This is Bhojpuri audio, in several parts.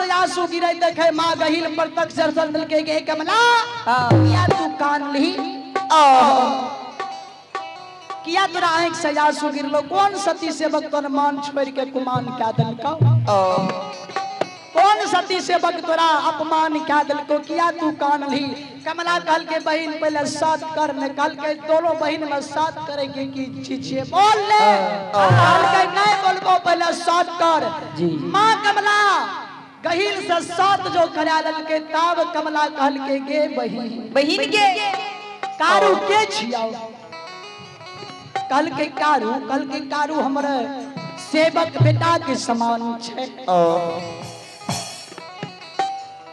से आंसू गिरे देखे माँ गहिल प्रत्यक्ष दर्शन मिल के कमला किया तू कान ली किया तोरा आंख से आंसू गिरलो कौन सती सेवक तोर मान छोड़ के कुमान क्या दिल का कौन सती सेवक तोरा अपमान क्या दिल को किया तू कान ली कमला कहल के बहन पहले साथ कर निकाल के दोनों बहन में साथ करेगी की चीज बोल ले कहल के नहीं बोलबो पहले साथ कर माँ कमला गहिल से साथ जो करा दल के ताब कमला कहल के गे बहन के कारू के छियाओ कल के कारू हमारे सेवक बेटा के समान छे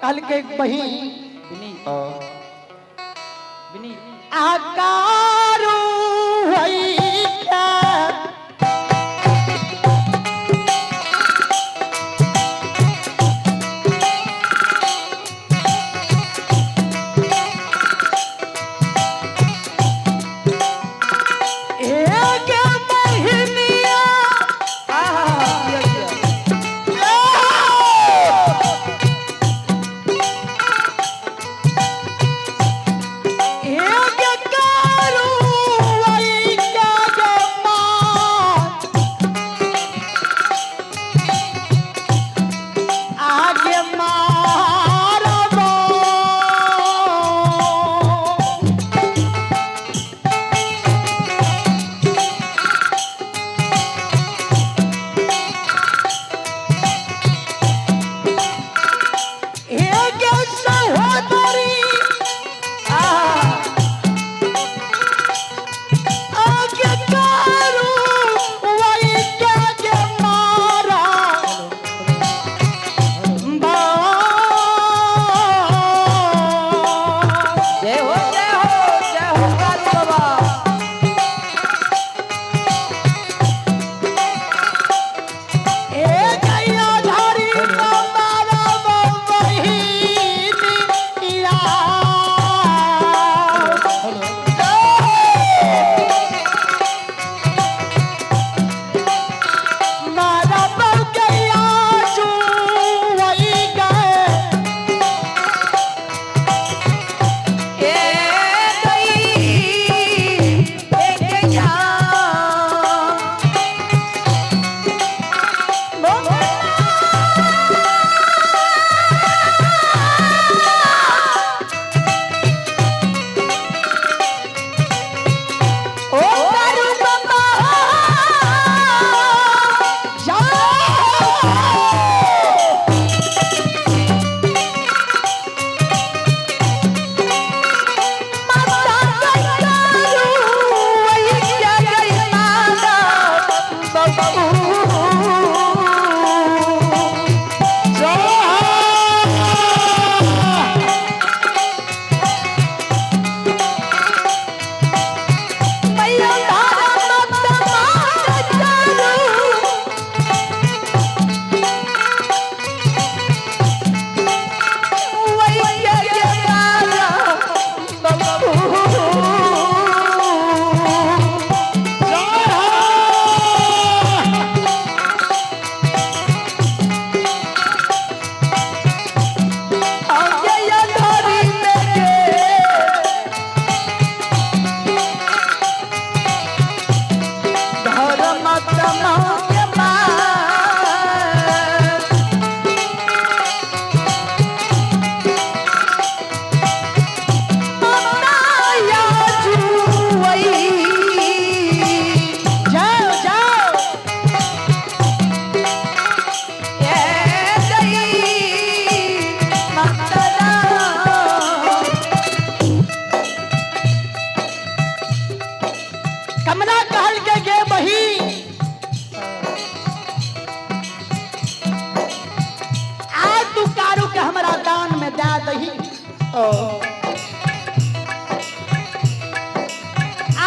कल के बहिन आकारू हई क्या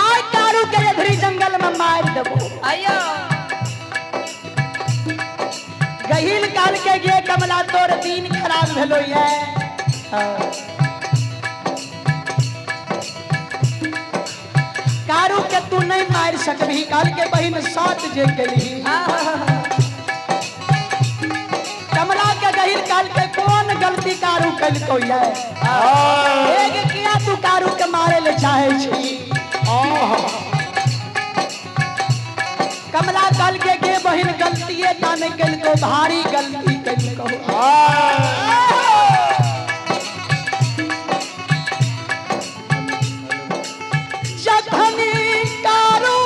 आज दारू के धरी जंगल में मार देबो अयो गहिल काल के गे कमला तोर दिन खराब भेलो ये कारू के तू नहीं मार सकबी काल के बहिन साथ जे गेली कमला के गहिल काल के कौन गलती कारू कल को है एक किया तू कारू के मारे ले चाहे छी कमला काल के बहिन गलती है ताने कल को भारी गलती कल को जखनी कारू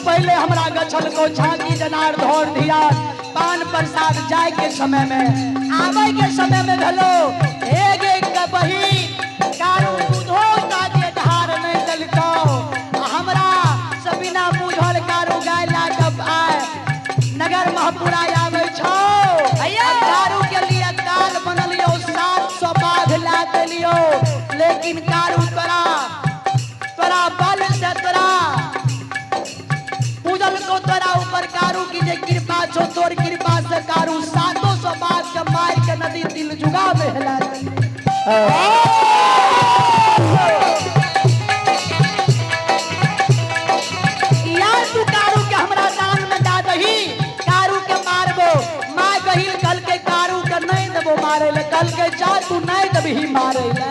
पहले हमरा गछल को झांकी जनार धोर दिया पान प्रसाद जाय के समय में आवे के समय में भेलो एक एक के बहिन कारू बुधो ताजे धार नहीं दलको हमरा सबिना बुझल कारू गाय ला कब आए नगर महपुरा आवे छो कारू के लिए काल बनलियो 700 बाघ ला देलियो लेकिन कारू तोरा बल से तोरा पूजल को तोरा ऊपर कारू की जे कृपा छो तोर कृपा से कारू 700 बाघ के मार के नदी दिल जुगा में हिला यार तू कारू के हमरा दान में दा दही कारू के मारबो मां गहिल कल के कारू के नहीं देबो मारे ले कल के जा तू नहीं देबही मारे ले